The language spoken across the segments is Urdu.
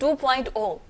2.0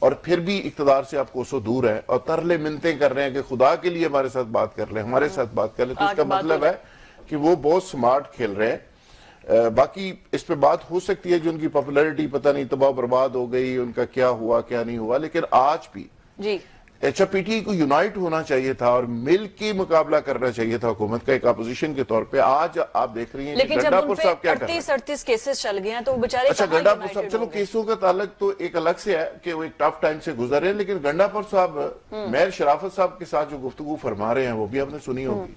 اور پھر بھی اقتدار سے آپ کوسوں دور ہیں اور ترلے منتیں کر رہے ہیں کہ خدا کے لیے ہمارے ساتھ بات کر لیں، ہمارے ساتھ بات کر لیں، تو اس کا مطلب ہے کہ وہ بہت سمارٹ کھیل رہے ہیں۔ باقی اس پہ بات ہو سکتی ہے جو ان کی پاپولیرٹی پتہ نہیں تباہ برباد ہو گئی، ان کا کیا ہوا کیا نہیں ہوا، لیکن آج بھی اچھا پی ٹی آئی کو یونائٹ ہونا چاہیے تھا اور مل کے مقابلہ کرنا چاہیے تھا حکومت کا ایک اپوزیشن کے طور پہ۔ آج آپ دیکھ رہی ہیں کہ گنڈا پور صاحب کیا کر رہے ہیں۔ 38 کیسز چل گئے ہیں تو وہ بیچارے اچھا گنڈا پور صاحب، چلو کیسوں کا تعلق تو ایک الگ سے ہے کہ وہ ایک ٹف ٹائم سے گزر رہے ہیں، لیکن گنڈا پور صاحب میئر شرافت صاحب کے ساتھ جو گفتگو فرما رہے ہیں وہ بھی آپ نے سنی ہوگی،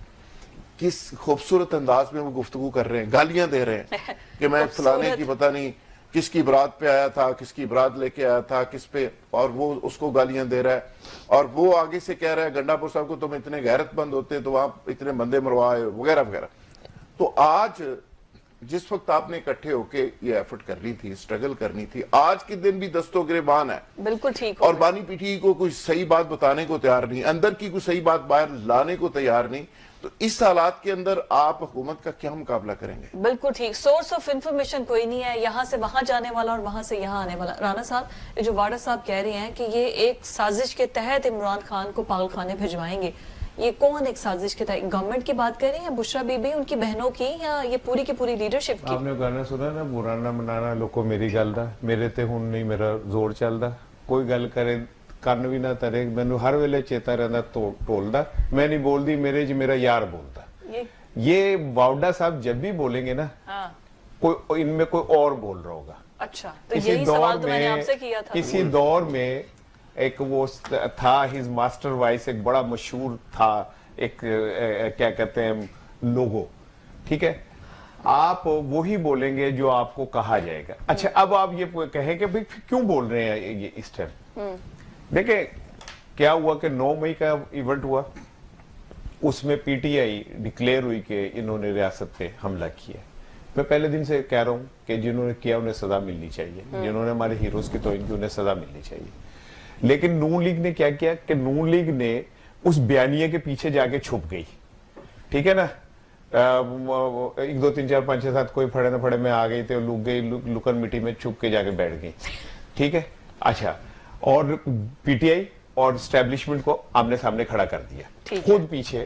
کس خوبصورت انداز میں وہ گفتگو کر رہے ہیں، گالیاں دے رہے ہیں کہ میں فلانے کی پتہ نہیں کس کی برات پہ آیا تھا، کس کی برات لے کے آیا تھا، کس پہ، اور وہ اس کو گالیاں دے رہا ہے، اور وہ آگے سے کہہ رہا ہے گنڈا پور صاحب کو تم اتنے غیرت مند ہوتے تو وہاں اتنے بندے مروائے وغیرہ وغیرہ۔ تو آج جس وقت آپ نے اکٹھے ہو کے یہ ایفرٹ کرنی تھی، سٹرگل کرنی تھی، آج کے دن بھی دستوں گریبان ہے، بالکل ٹھیک، اور بانی پی ٹی آئی کو کوئی صحیح بات بتانے کو تیار نہیں، اندر کی کوئی صحیح بات باہر لانے کو تیار نہیں، تو اس حالات کے اندر آپ حکومت کا کیا مقابلہ کریں گے؟ بالکل ٹھیک، سورس آف انفارمیشن کوئی نہیں ہے، یہاں سے وہاں جانے والا اور وہاں سے یہاں آنے والا۔ رانا صاحب، جو واڈا صاحب کہہ رہے ہیں کہ یہ ایک سازش کے تحت عمران خان کو پاگل خانے بھجوائیں گے، یہ کون ایک سازش کے تحت؟ گورنمنٹ کی بات کر رہے ہیں یا بشرا بی بی ان کی بہنوں کی، یا یہ پوری کی پوری لیڈرشپ کی؟ آپ نے گانا سنا نا، برانا منانا لوکو میری گل دا، میرے تے ہن نہیں میرا زور چلدا، کوئی گل کرے کن بھی نہ ترے، مینوں ہر ویلے چیتا رہندا ٹولدا، میں نہیں بولدی میرے جی میرا یار بولدا۔ یہ واوڈا صاحب جب بھی بولیں گے نا، کوئی ان میں کوئی اور بول رہا ہوگا۔ اچھا، تو یہی سوال تو میں نے آپ سے کیا تھا۔ کسی دور میں ایک وہ تھا ہز ماسٹر وائس، ایک بڑا مشہور تھا، ایک کیا کہتے ہیں لوگو، ٹھیک ہے، آپ وہی بولیں گے جو آپ کو کہا جائے گا۔ اچھا اب آپ یہ کہیں کہ بھئی کیوں بول رہے ہیں یہ اس ٹائم؟ دیکھیں کیا ہوا کہ 9 مئی کا ایونٹ ہوا، اس میں پی ٹی آئی ڈکلیئر ہوئی کہ انہوں نے ریاست پہ حملہ کیا۔ میں پہلے دن سے کہہ رہا ہوں کہ جنہوں نے کیا انہیں سزا ملنی چاہیے، جنہوں نے ہمارے ہیروز کی توہین کی انہیں سزا ملنی چاہیے۔ لیکن نون لیگ نے کیا کیا کہ نون لیگ نے اس بیانیے کے پیچھے جا کے چھپ گئی، ٹھیک ہے نا، 1 2 3 4 5 6 7 کوئی پھڑے نہ پھڑے میں آ گئی تھے، لوگ گئی لکن مٹی میں چھپ کے جا کے بیٹھ گئی، ٹھیک ہے۔ اچھا، اور پی ٹی آئی اور اسٹیبلشمنٹ کو آمنے سامنے کھڑا کر دیا، خود پیچھے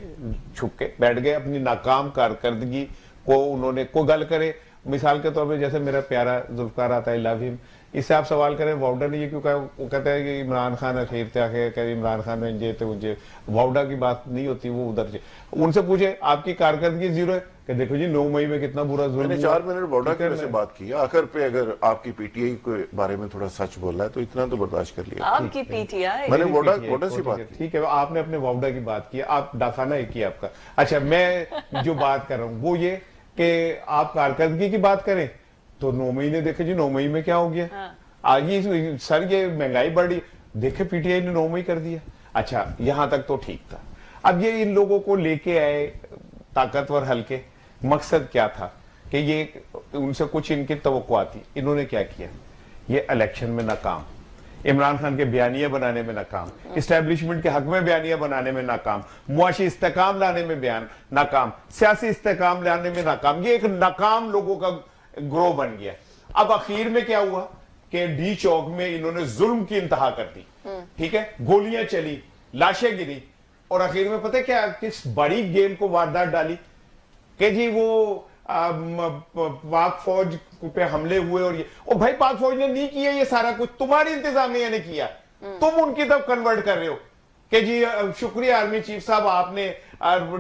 چھپ کے بیٹھ گئے، اپنی ناکام کارکردگی کو انہوں نے کوئی گل کرے، مثال کے طور پہ جیسے میرا پیارا ذوالفقار آتا ہے، لو ہم، اس سے آپ سوال کریں واؤڈا نے یہ کیوں کہا، وہ کہتا ہے کہ عمران خان اخیر تھے آخر کہ عمران خان نے انجے تھے انجے، واؤڈا کی بات نہیں ہوتی، وہ ادھر سے ان سے پوچھے آپ کی کارکردگی زیرو ہے کہ دیکھو جی 9 مئی میں کتنا برا ظلم ہوا۔ میں نے 4 منٹ واؤڈا کی وجہ سے بات کی، آخر پہ اگر آپ کی پی ٹی آئی کے بارے میں تھوڑا سچ بولا ہے تو اتنا تو برداشت کر لیا۔ آپ کی پی ٹی آئی، میں نے واؤڈا سے بات کی، ٹھیک ہے، آپ نے اپنے واؤڈا کی بات کی، آپ ڈاکانہ ایک ہی آپ کا۔ اچھا میں جو بات کر رہا ہوں وہ یہ کہ آپ کارکردگی کی بات کریں تو 9 مہینے دیکھیں جی 9 مئی میں کیا ہو گیا، آج ہی سر یہ مہنگائی بڑھی، دیکھیں پی ٹی آئی نے 9 مئی کر دیا۔ اچھا یہاں تک تو ٹھیک تھا، اب یہ ان لوگوں کو لے کے آئے طاقتور ہلکے، مقصد کیا تھا کہ یہ ان سے کچھ ان کی توقعات تھی، انہوں نے کیا کیا، یہ الیکشن میں ناکام، عمران خان کے بیانیے بنانے میں ناکام، اسٹیبلشمنٹ کے حق میں بیانیے بنانے میں ناکام، معاشی استحکام لانے میں ناکام، سیاسی استحکام لانے میں ناکام، یہ ایک ناکام لوگوں کا گروہ بن گیا۔ اب اخیر میں کیا ہوا کہ ڈی چوک میں انہوں نے ظلم کی انتہا کر دی، ٹھیک ہے، گولیاں چلی، لاشیں گری، اور اخیر میں پتہ کیا کس بڑی گیم کو واردات ڈالی کہ جی وہ پاک فوج پہ حملے ہوئے، اور بھائی پاک فوج نے نہیں کیا یہ سارا کچھ، تمہاری انتظامیہ نے کیا، تم ان کی طرف کنورٹ کر رہے ہو کہ جی شکریہ آرمی چیف صاحب آپ نے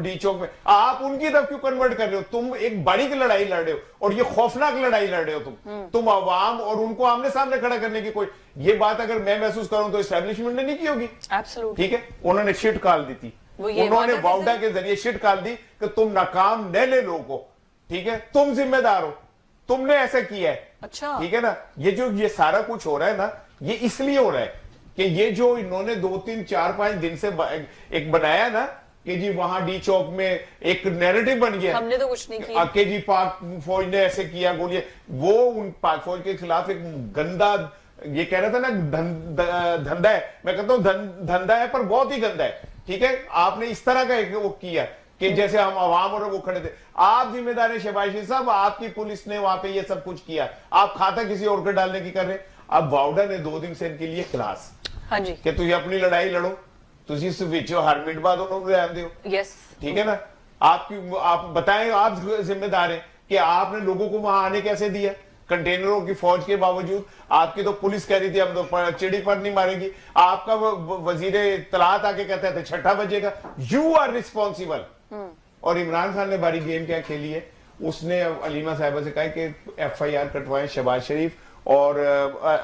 ڈی چوک میں، آپ ان کی طرف کیوں کنورٹ کر رہے ہو، تم ایک بڑی کی لڑائی لڑ رہے ہو اور یہ خوفناک لڑائی لڑ رہے ہو، تم عوام اور ان کو آمنے سامنے کھڑا کرنے کی کوئی، یہ بات اگر میں محسوس کروں تو اسٹیبلشمنٹ نے نہیں کی ہوگی، ٹھیک ہے، انہوں نے شٹ کال دی تھی، انہوں نے واؤڈا کے ذریعے شٹ کال دی کہ تم ناکام نہ لے لوگوں کو، ٹھیک ہے، تم ذمہ دار ہو، تم نے ایسا کیا ہے، ٹھیک ہے نا۔ یہ سارا کچھ ہو رہا ہے نا، یہ اس لیے ہو رہا ہے کہ یہ جو انہوں نے 2 3 4 5 دن سے ایک بنایا نا کہ جی وہاں ڈی چوک میں ایک نیریٹو بن گیا، ہم نے تو کچھ نہیں کیا کہ جی پاک فوج نے ایسے کیا گولیاں، وہ ان پاک فوج کے خلاف ایک گندا، یہ کہہ رہا تھا نا دھندا ہے، میں کہتا ہوں دھندا ہے پر بہت ہی گندا ہے، ٹھیک ہے، آپ نے اس طرح کا ایک وہ کیا کہ جیسے ہم عوام اور وہ کھڑے تھے، آپ ذمہ دار ہیں شہباز شریف صاحب، آپ کی پولیس نے وہاں پہ یہ سب کچھ کیا، آپ کھاتا کسی اور کے ڈالنے کی کر رہے۔ اب واؤڈا نے 2 دن سے ان کے لیے کلاس ہاں جی کہ تجھے اپنی لڑائی لڑو, تجھے اس وچوں ہر منٹ بعد انہوں کو دھیان دیو. یس ٹھیک ہے نا, آپ بتائیں, آپ ذمہ دار ہیں کہ آپ نے لوگوں کو وہاں آنے کیسے دیا, کنٹینروں کی فوج کے باوجود. آپ کی تو پولیس کہہ رہی تھی ہم تو چڑی پر نہیں مارے گی, آپ کا وزیر اطلاعات آ کے کہتا ہے 6 بجے گا. You are responsible. اور عمران خان نے باری گیم کیا کھیلی ہے, اس نے علیمہ صاحبہ سے کہا کہ FIR کٹوائیں شہباز شریف اور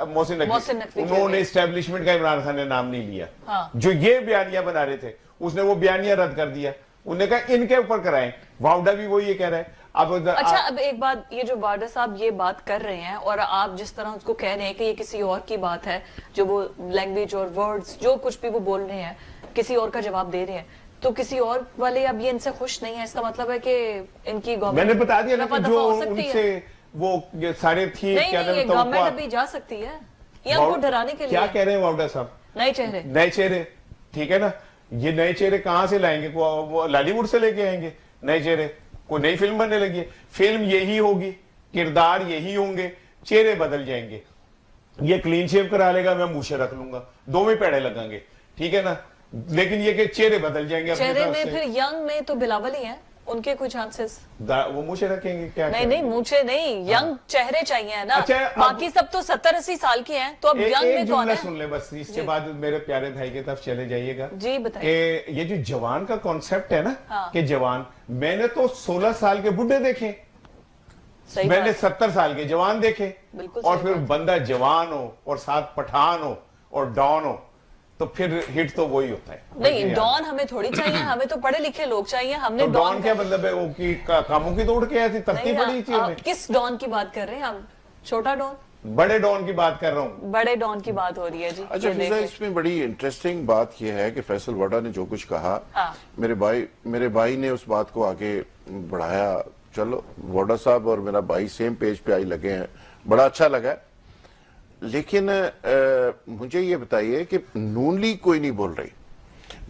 محسن نقوی. انہوں نے اسٹیبلشمنٹ کا عمران خان نے نام نہیں لیا. جو یہ بیانیہ بنا رہے تھے اس نے وہ بیانیہ رد کر دیا, انہوں نے کہا ان کے اوپر کرائیں. واؤڈا بھی وہ یہ کہہ رہا ہے. اچھا اب ایک بات, یہ جو بارڈا صاحب یہ بات کر رہے ہیں اور آپ جس طرح اس کو کہہ رہے ہیں کہ یہ کسی اور کی بات ہے, جو وہ لینگویج اور ورڈز جو کچھ بھی وہ بول رہے ہیں کسی اور کا جواب دے رہے ہیں, تو کسی اور والے اب یہ ان سے خوش نہیں ہیں, اس کا مطلب ہے کہ ان کی گورنمنٹ, میں نے بتا دیا نا کہ جو ان سے وہ سارے تھی, نہیں گورنمنٹ ابھی جا سکتی ہے, یہ ہم کو ڈرانے کے لیے. کیا کہہ رہے ہیں واؤڈا صاحب؟ نئے چہرے. ٹھیک ہے نا, یہ نئے چہرے کہاں سے لائیں گے؟ وہ لالی ووڈ سے لے کے آئیں گے نئے چہرے. کوئی نئی فلم بننے لگی ہے, فلم یہی ہوگی, کردار یہی ہوں گے, چہرے بدل جائیں گے. یہ کلین شیو کرا لے گا, میں موچھیں رکھ لوں گا, 2 میں پیڑے لگیں گے. ٹھیک ہے نا, لیکن یہ کہ چہرے بدل جائیں گے. چہرے میں پھر ینگ میں تو بلاول ہی ہیں, ان کے کوئی چانسز. وہ موچھیں رکھیں گے کیا؟ نہیں مونچھے نہیں, ینگ چہرے چاہیے نا. باقی سب تو 70-80 سال کے ہیں, تو اب ینگ میں کون ہے؟ سن لیں بس, اس کے بعد میرے پیارے بھائی کی طرف چلے جائیے گا. جی بتائیے. کہ یہ جو جوان کا کانسیپٹ ہے نا, کہ جوان, میں نے تو 16 سال کے بڈھے دیکھے, میں نے 70 سال کے جوان دیکھے, اور پھر بندہ جوان ہو اور ساتھ پٹھان ہو اور ڈان ہو تو پھر ہٹ تو وہی ہوتا ہے. نہیں ڈان ہمیں تھوڑی چاہیے, ہمیں تو پڑھے لکھے لوگ چاہیے. ہم نے ڈان کیا مطلب ہے, وہ کی کاموں کی توڑ کے آئی تھی, تختی پڑی تھی ہمیں. کس ڈان کی بات کر رہے ہیں ہم؟ چھوٹا ڈان, بڑے ڈان کی بات کر رہا ہوں. بڑے ڈان کی بات ہو رہی ہے جی. اچھا فضا, اس میں بڑی انٹرسٹنگ بات یہ ہے کہ فیصل واڈا نے جو کچھ کہا, میرے بھائی نے اس بات کو آگے بڑھایا. چلو واڈا صاحب اور میرا بھائی سیم پیج پہ آئی لگے ہیں, بڑا اچھا لگا. لیکن مجھے یہ بتائیے کہ نون لیگ کوئی نہیں بول رہی.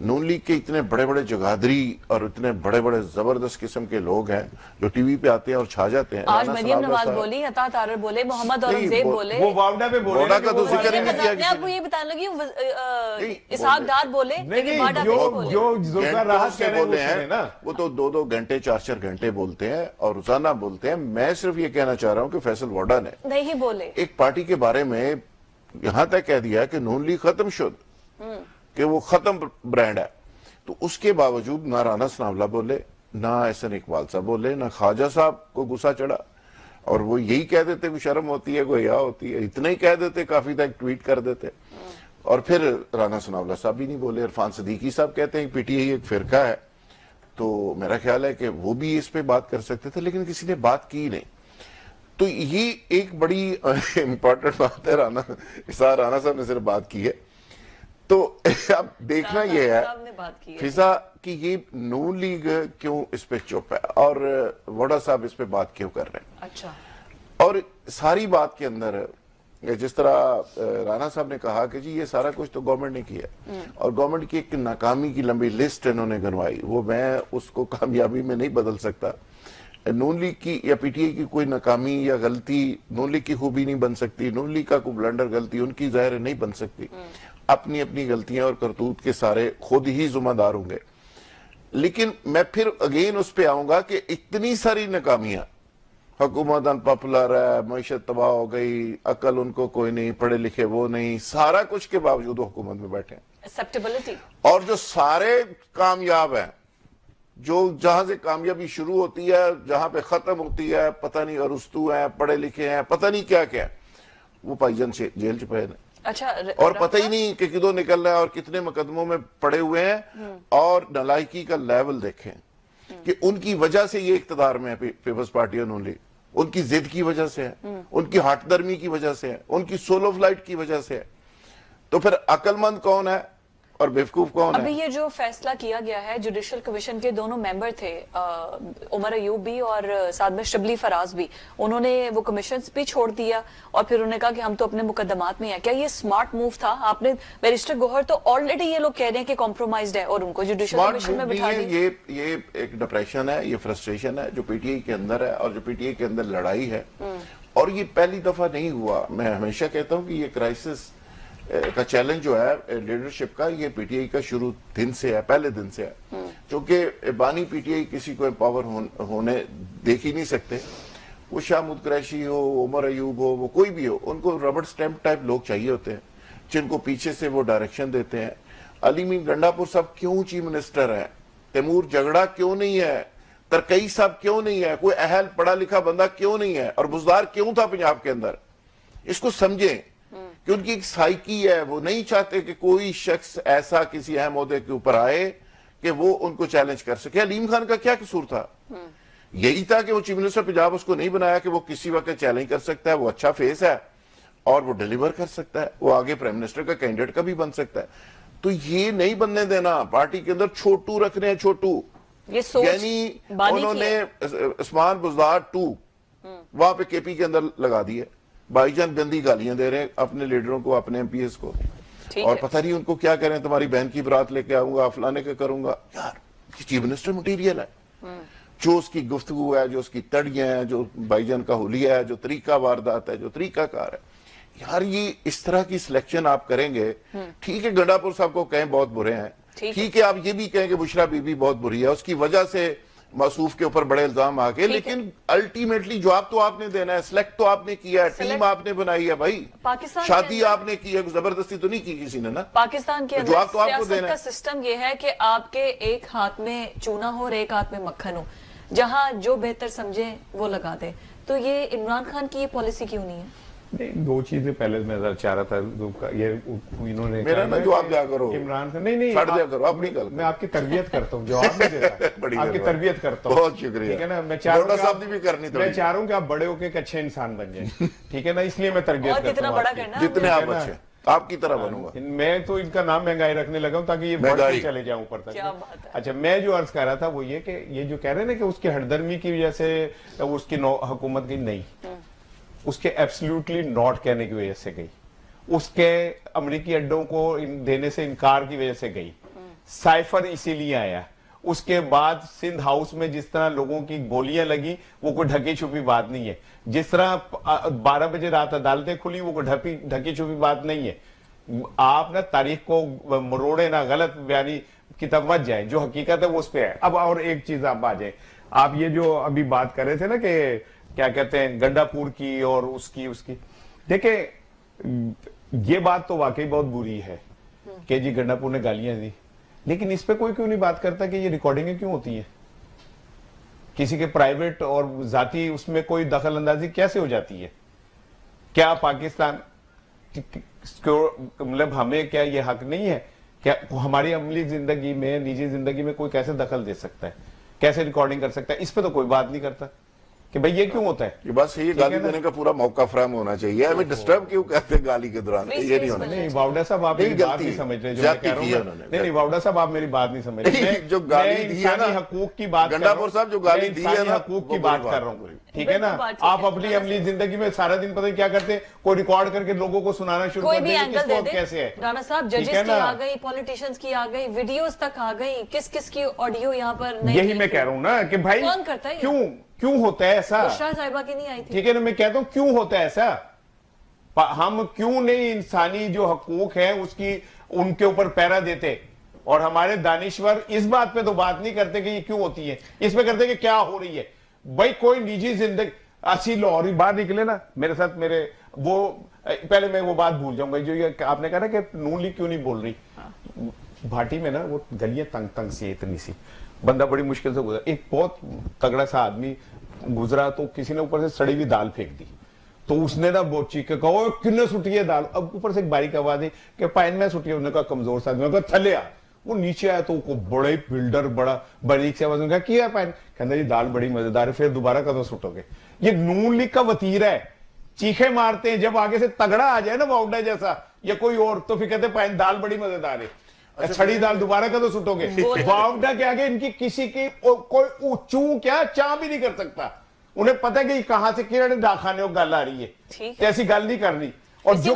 نون لیگ کے اتنے بڑے بڑے جگادری اور اتنے بڑے بڑے زبردست قسم کے لوگ ہیں جو ٹی وی پہ آتے ہیں اور چھا جاتے ہیں. آج مریم نواز بولی, عطا تارر بولے, محمد اورنگزیب بولے, وہ واؤڈا پہ بولے, واؤڈا کا تو ذکر ہی نہیں کیا میں آپ کو یہ بتانے لگی, اسحاق ڈار بولے, لیکن واڈا پہ نہیں بولے. جو ذوالفقار راحت کہہ رہے ہیں نا, وہ تو 2-2 گھنٹے 4-4 گھنٹے بولتے ہیں اور روزانہ بولتے ہیں. میں صرف یہ کہنا چاہ رہا ہوں کہ فیصل واڈا نے نہیں بولے ایک پارٹی کے بارے میں یہاں تک کہہ دیا کہ نون لیگ ختم شد, کہ وہ ختم برانڈ ہے. تو اس کے باوجود نہ رانا ثناءاللہ بولے, نہ احسن اقبال صاحب بولے, نہ خواجہ صاحب کو غصہ چڑھا, اور وہ یہی کہہ دیتے کوئی شرم ہوتی ہے, کوئی حیا ہوتی ہے, اتنا ہی کہہ دیتے, کافی تک ٹویٹ کر دیتے. اور پھر رانا ثناءاللہ صاحب بھی نہیں بولے. عرفان صدیقی صاحب کہتے ہیں پی ٹی آئی ایک فرقہ ہے, تو میرا خیال ہے کہ وہ بھی اس پہ بات کر سکتے تھے, لیکن کسی نے بات کی نہیں. تو یہ ایک بڑی امپورٹنٹ بات ہے. رانا صاحب نے صرف بات کی ہے. تو اب دیکھنا یہ ہے فضا کہ یہ نون لیگ کیوں اس پہ چپ ہے اور واڈا صاحب اس پہ بات کیوں کر رہے ہیں. اچھا, اور ساری بات کے اندر جس طرح رانا صاحب نے کہا کہ جی یہ سارا کچھ تو گورنمنٹ نے کیا, اور گورنمنٹ کی ایک ناکامی کی لمبی لسٹ انہوں نے گنوائی, وہ میں اس کو کامیابی میں نہیں بدل سکتا. نون لیگ کی یا پی ٹی آئی کی کوئی ناکامی یا غلطی نون لیگ کی خوبی نہیں بن سکتی. نون لیگ کا کوئی بلنڈر غلطی ان کی ظاہر نہیں بن سکتی. اپنی اپنی غلطیاں اور کرتوت کے سارے خود ہی ذمہ دار ہوں گے. لیکن میں پھر اگین اس پہ آؤں گا کہ اتنی ساری ناکامیاں, حکومت ان پاپولر ہے, معیشت تباہ ہو گئی, عقل ان کو کوئی نہیں, پڑھے لکھے وہ نہیں, سارا کچھ کے باوجود وہ حکومت میں بیٹھے ہیں. اور جو سارے کامیاب ہیں, جو جہاں سے کامیابی شروع ہوتی ہے جہاں پہ ختم ہوتی ہے, پتہ نہیں ارسطو ہیں, پڑھے لکھے ہیں, پتہ نہیں کیا کیا, وہ پائی جان سے جیل چ پے. اچھا, اور پتہ ہی نہیں کہ کدوں نکل رہا ہے اور کتنے مقدموں میں پڑے ہوئے ہیں. اور نالائکی کا لیول دیکھیں کہ ان کی وجہ سے یہ اقتدار میں ہے پیپلز پارٹی اور نون لیگ. ان کی ضد کی وجہ سے ہے, ان کی ہٹ درمی کی وجہ سے ہے, ان کی سولو فلائٹ کی وجہ سے ہے. تو پھر عقل مند کون ہے اور بیوقوف کون ہے؟ ابھی یہ جو فیصلہ کیا گیا ہے, جوڈیشل کمیشن کے دونوں ممبر تھے, عمر ایوب بھی اور ساتھ میں شبلی فراز بھی, انہوں نے وہ کمیشنز بھی چھوڑ دیا اور پھر انہوں نے کہا کہ ہم تو اپنے مقدمات میں ہیں. کیا یہ سمارٹ موو تھا؟ آپ نے بیرسٹر گوہر تو آلریڈی یہ لوگ کہہ رہے ہیں کہ کمپرومائزڈ ہے اور ان کو جوڈیشل کمیشن میں بٹھا دیا. یہ ایک ڈپریشن ہے, یہ فرسٹریشن ہے جو پی ٹی آئی کے اندر ہے اور جو پی ٹی آئی کے اندر لڑائی ہے. اور یہ پہلی دفعہ نہیں ہوا. میں ہمیشہ کہتا ہوں کہ یہ کرائسس کا چیلنج جو ہے لیڈرشپ کا، یہ پی ٹی آئی کا شروع دن سے ہے، پہلے دن سے ہے، چونکہ بانی پی ٹی آئی کسی کو امپاور ہونے دیکھ ہی نہیں سکتے، وہ شاہ محمود قریشی ہو، عمر ایوب ہو، وہ کوئی بھی ہو، ان کو ربڑ سٹیمپ ٹائپ لوگ چاہیے ہوتے ہیں جن کو پیچھے سے وہ ڈائریکشن دیتے ہیں۔ علی مین گنڈا پور صاحب کیوں چیف منسٹر ہے؟ تیمور جگڑا کیوں نہیں ہے؟ ترکئی صاحب کیوں نہیں ہے؟ کوئی اہل پڑھا لکھا بندہ کیوں نہیں ہے؟ اور بزدار کیوں تھا پنجاب کے اندر؟ اس کو سمجھیں کہ ان کی ایک سائیکی ہے، وہ نہیں چاہتے کہ کوئی شخص ایسا کسی اہم عہدے کے اوپر آئے کہ وہ ان کو چیلنج کر سکے۔ علیم خان کا کیا قصور تھا؟ یہی تھا کہ وہ چیف منسٹر پنجاب اس کو نہیں بنایا کہ وہ کسی وقت چیلنج کر سکتا ہے، وہ اچھا فیس ہے اور وہ ڈیلیور کر سکتا ہے، وہ آگے پرائم منسٹر کا کینڈیڈیٹ کا بھی بن سکتا ہے۔ تو یہ نہیں بننے دینا، پارٹی کے اندر چھوٹو رکھنے ہیں، چھوٹو، یہ سوچ یعنی بانی انہوں کی نے ہے۔ عثمان بزدار 2 وہاں پہ کے پی کے اندر لگا دیے، بھائی جان گندی گالیاں دے رہے ہیں اپنے لیڈروں کو، اپنے ایم پی ایس کو، اور پتہ نہیں ان کو کیا کریں، تمہاری بہن کی برات لے کے آؤں گا، فلانے کا کروں گا۔ یار چیف منسٹر مٹیریل ہے، جو اس کی گفتگو ہے، جو اس کی تڑیاں ہیں، جو بھائی جان کا حلیہ ہے، جو طریقہ واردات ہے، جو طریقہ کار ہے، یار یہ اس طرح کی سلیکشن آپ کریں گے۔ ٹھیک ہے گنڈا پور صاحب کو کہیں بہت برے ہیں، ٹھیک ہے آپ یہ بھی کہیں کہ بشرا بی بی بہت بری ہے، اس کی وجہ سے موصوف کے اوپر بڑے الزام آ گئے، لیکن الٹیمیٹلی جواب تو آپ نے دینا ہے، سلیکٹ تو آپ نے کیا ہے، ٹیم آپ نے بنائی ہے بھائی، شادی آپ نے کی ہے، زبردستی تو نہیں کی کسی نے نا۔ پاکستان کے جواب تو آپ کو سیاست دینا کا ہے۔ سسٹم یہ ہے کہ آپ کے ایک ہاتھ میں چونا ہو اور ایک ہاتھ میں مکھن ہو، جہاں جو بہتر سمجھے وہ لگا دے۔ تو یہ عمران خان کی یہ پالیسی کیوں نہیں ہے؟ نہیں، دو چیزیں پہلے میں چاہ رہا تھا، یہ انہوں نے میرا نا جواب دیا کرو، عمران خان نہیں چھڑ دیا کرو، اپنی گل میں آپ کی تربیت کرتا ہوں، جواب نہیں دیتا، آپ کی تربیت کرتا ہوں، بہت شکریہ، ٹھیک ہے نا۔ میں صاحب نے بھی کرنی میں چاہ رہا ہوں کہ آپ بڑے ہو کے ایک اچھے انسان بن جائیں، ٹھیک ہے نا، اس لیے میں تربیت کرتا ہوں، کتنا بڑا کرنا، جتنے آپ اچھے آپ کی طرح بنوں گا۔ میں تو ان کا نام مہنگائی رکھنے لگا ہوں تاکہ یہ بڑھتے چلے جاؤں اوپر تک۔ اچھا میں جو عرض کر رہا تھا وہ یہ کہ یہ جو کہہ رہے ہیں نا کہ اس کی ہردرمی کی وجہ سے اس کی حکومت کی، نہیں، اس کے ایبسلیوٹلی ناٹ کہنے کی وجہ سے گئی، اس کے امریکی اڈوں کو دینے سے انکار کی وجہ سے گئی، سائفر اسی لیے آیا، اس کے بعد سندھ ہاؤس میں جس طرح لوگوں کی گولیاں لگی وہ کوئی ڈھکی چھپی بات نہیں ہے، جس طرح 12 بجے رات عدالتیں کھلی وہ کوئی ڈھکی چھپی بات نہیں ہے۔ آپ نا تاریخ کو مروڑے نہ، غلط بیانی کی طرف مت جائیں، جو حقیقت ہے وہ اس پہ ہے۔ اب اور ایک چیز آپ آ جائیں، آپ یہ جو ابھی بات کر رہے تھے نا کہ کیا کہتے ہیں گنڈا پور کی اور اس کی دیکھیں یہ بات تو واقعی بہت بری ہے کہ جی گنڈا پور نے گالیاں دی، لیکن اس پہ کوئی کیوں نہیں بات کرتا کہ یہ ریکارڈنگیں کیوں ہوتی ہیں، کسی کے پرائیویٹ اور ذاتی اس میں کوئی دخل اندازی کیسے ہو جاتی ہے؟ کیا پاکستان مطلب ہمیں کیا یہ حق نہیں ہے؟ کیا ہماری عملی زندگی میں، نجی زندگی میں کوئی کیسے دخل دے سکتا ہے، کیسے ریکارڈنگ کر سکتا ہے؟ اس پہ تو کوئی بات نہیں کرتا کہ بھئی یہ کیوں ہوتا ہے؟ یہ بس یہ گالی دینے کا پورا موقع فراہم ہونا چاہیے، ہمیں ڈسٹرب کیوں کرتے ہیں گالی کے دوران؟ یہ نہیں ہونا نہیں واؤڈا صاحب آپ میری بات نہیں سمجھ رہے، جو میں کہہ رہا ہوں نہیں واؤڈا صاحب آپ میری بات نہیں سمجھ رہے، جو گالی دی ہے نا حقوق کی بات گنڈا پور صاحب جو گالی دی ہے نا حقوق کی بات کر رہا ہوں، ٹھیک ہے نا۔ آپ اپنی عملی زندگی میں سارا دن پتہ کیا کرتے ہیں، کوئی ریکارڈ کر کے لوگوں کو سنانا شروع کر دیں کس کو کیسے ہے۔ رانا صاحب ججز کی آ گئی، پولیٹیشنز کی آ گئی، ویڈیوز تک آ گئی، کس کس کی آڈیو یہاں پر نہیں، یہی میں کہہ رہا ہوں نا کہ بھائی کون کرتا ہے کیوں ہوتا ہے ایسا؟ بشرا صاحبہ کی نہیں آئی تھی، ٹھیک ہے نا، میں کہتا ہوں کیوں ہوتا ہے ایسا؟ ہم کیوں نہیں انسانی جو حقوق ہیں اس کی ان کے اوپر پیرا دیتے؟ اور ہمارے دانشور اس بات پہ تو بات نہیں کرتے کہ یہ کیوں ہوتی ہے، اس پہ کرتے کہ کیا ہو رہی ہے۔ بھائی کوئی نجی زندگی اسی لاہوری باہر نکلے نا میرے ساتھ، میرے وہ پہلے میں وہ بات بھول جاؤں گا جو یہ آپ نے کہا نا کہ نون لیگ کیوں نہیں بول رہی، بھاٹی میں نا وہ گلیاں تنگ تنگ سی اتنی سی، بندہ بڑی مشکل سے گزرا، ایک بہت تگڑا سا آدمی گزرا تو کسی نے اوپر سے سڑی ہوئی دال پھینک دی، تو اس نے نا بہت چیخ کے کہا کنے سٹی ہے دال، اب اوپر سے ایک باریک آواز ہے کہ پائن میں سٹی ہے، انہوں نے کہا کمزور سا آدمی، کہا تھلے آ، وہ نیچے آیا تو بڑے بلڈر بڑا باریک سے آواز نے کہا کیا پائن، کہنا جی دال بڑی مزیدار ہے، پھر دوبارہ کدوں سٹو گے؟ یہ نون لیگ کا وتیرہ ہے، چیخے مارتے ہیں، جب آگے سے تگڑا آ جائے نا واؤڈا جیسا یا کوئی اور تو پھر کہتے پائن دال بڑی مزیدار ہے، چھڑی دال دوبارہ کدوں سٹو گے؟ واؤڈا کے آگے ان کی کسی کی کوئی چوں کیا چاہ بھی نہیں کر سکتا، انہیں پتہ ہے کہ کہاں سے کیڑے ڈاکھانے کو گل آ رہی ہے، ایسی گل نہیں کرنی، اور جو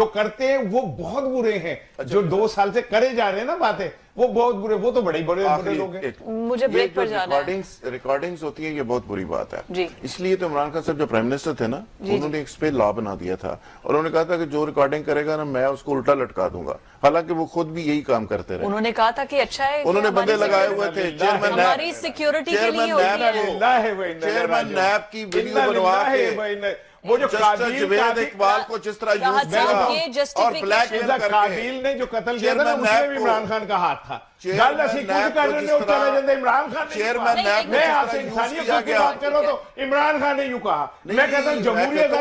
کرتے ہیں وہ بہت برے ہیں، جو 2 سال سے کرے جا رہے ہیں نا باتیں وہ بہت برے, وہ تو بڑے بڑے لوگ ہیں. مجھے بریک پر جانا ہے. ریکارڈنگز ہوتی ہیں, یہ بہت بری بات ہے. جی. اس لیے تو عمران خان صاحب جو پرائم منسٹر تھے نا, انہوں نے ایک اس پہ لا بنا دیا تھا اور انہوں نے کہا تھا کہ جو ریکارڈنگ کرے گا نا میں اس کو الٹا لٹکا دوں گا, حالانکہ وہ خود بھی یہی کام کرتے رہے. انہوں نے کہا تھا کہ اچھا ہے, انہوں نے بندے لگائے ہوئے تھے, ہماری سیکیورٹی کے لیے چیئرمین نیب کی ویڈیو بنوا کے وہ جو جوید اقبال کو جس طرح یوز کیا اور بلیک میل کر کے قابیل نے جو قتل کیا تھا نا, اس میں بھی عمران خان کا ہاتھ تھا. عمران خان چیئرمین نیب میں آپ سے انسانیت کی بات کر رہا ہوں تو عمران خان نے یوں کہا, میں کہتا ہوں جمہوریت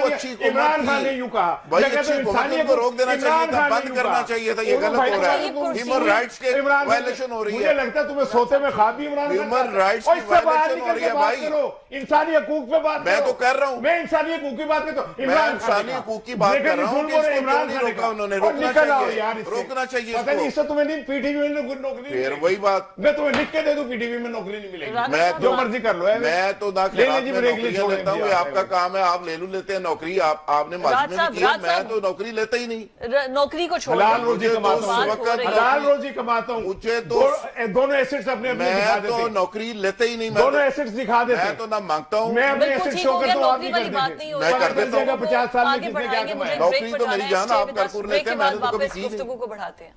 عمران خان نے یوں کہا, میں کہتا ہوں انسانیت کو روک دینا چاہیے تھا, بند کرنا چاہیے تھا, یہ غلط ہو رہا ہے, ہیومن رائٹس کے وائلیشن ہو رہی ہے. مجھے لگتا ہے تمہیں سوتے میں خواب بھی عمران خان ہیومن رائٹس کی وائلیشن ہو رہی ہے بھائی. انسانی حقوق پہ بات میں تو کر رہا ہوں, میں انسانی حقوق کی بات کرتا ہوں, میں انسانی حقوق کی بات کر رہا ہوں کہ اس کو کیوں نہیں روکا انہوں نے. روکنا چاہیے پتہ نہیں اس سے تمہیں نہیں پی ٹی وی میں نوکری, پھر وہی بات, میں تمہیں لکھ کے دے دوں پی ٹی وی میں نوکری نہیں ملے گی, میں جو مرضی کر لو. میں تو داخلات میں نوکریاں لیتا ہوں, آپ کا کام ہے, آپ لے لو لیتے ہیں نوکری, آپ نے ماضی میں بھی کی, میں تو نوکری لیتا ہی نہیں. نوکری کو چھوڑ حلال روزی کماتا ہوں, حلال روزی کماتا ہوں, مجھے تو دونوں ایسٹس اپنے اپنے دکھا دیتے, میں تو نوکری لیتا ہی نہیں, دونوں ایسٹس دکھا دیتے, میں تو نہ مانگتا ہوں, میں اپنے ایسٹ شو کرتا ہوں, آپ نہیں کرتے, میں کر دیتا ہوں. 50 سال میں کتنے کیا کمایا. نوکری تو میری جان, آپ کرپور لیتے ہیں, میں نے تو کبھی کی نہیں. گفتگو کو بڑھاتے ہیں.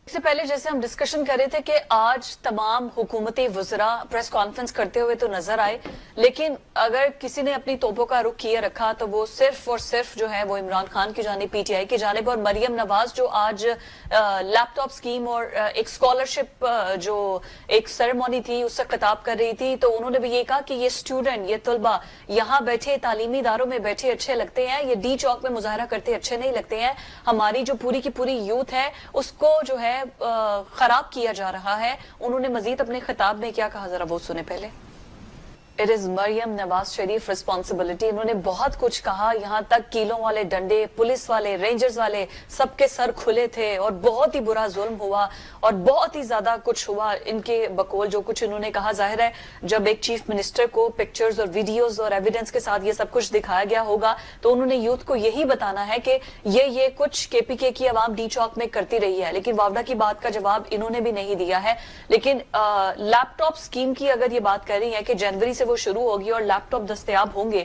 اس سے پہلے جیسے ہم ڈسکشن کر رہے تھے کہ آج تمام حکومتی وزراء پریس کانفرنس کرتے ہوئے تو نظر آئے, لیکن اگر کسی نے اپنی توپوں کا رخ کیے رکھا تو وہ صرف اور صرف جو ہے وہ عمران خان کی جانب, پی ٹی آئی کی جانب, اور مریم نواز جو آج لیپ ٹاپ اسکیم اور ایک اسکالرشپ جو ایک سیریمونی تھی اس سے خطاب کر رہی تھی, تو انہوں نے بھی یہ کہا کہ یہ اسٹوڈنٹ, یہ طلبہ یہاں بیٹھے تعلیمی اداروں میں بیٹھے اچھے لگتے ہیں, یہ ڈی چوک میں مظاہرہ کرتے اچھے نہیں لگتے ہیں, ہماری جو پوری کی پوری یوتھ ہے اس کو جو ہے خراب کیا جا رہا ہے. انہوں نے مزید اپنے خطاب میں کیا کہا, ذرا وہ سنیں پہلے. It is Maryam Nawaz Sharif responsibility. انہوں نے بہت کچھ کہا, یہاں تک کیلوں والے ڈنڈے, پولیس والے, رینجرز والے, سب کے سر کھلے تھے اور بہت ہی برا ظلم ہوا اور بہت ہی زیادہ کچھ ہوا ان کے بقول جو کچھ انہوں نے کہا. ظاہر ہے جب ایک چیف منسٹر کو پکچرز اور ویڈیوز اور ایویڈنس کے ساتھ یہ سب کچھ دکھایا گیا ہوگا تو انہوں نے یوتھ کو یہی بتانا ہے کہ یہ کچھ کے پی کے کی عوام ڈی چوک میں کرتی رہی ہے, لیکن واوڈا کی بات کا جواب انہوں نے بھی نہیں دیا ہے. لیکن لیپ ٹاپ اسکیم کی اگر یہ بات کر رہی ہے کہ جنوری سے وہ شروع ہوگی اور لیپ ٹاپ دستیاب ہوں گے,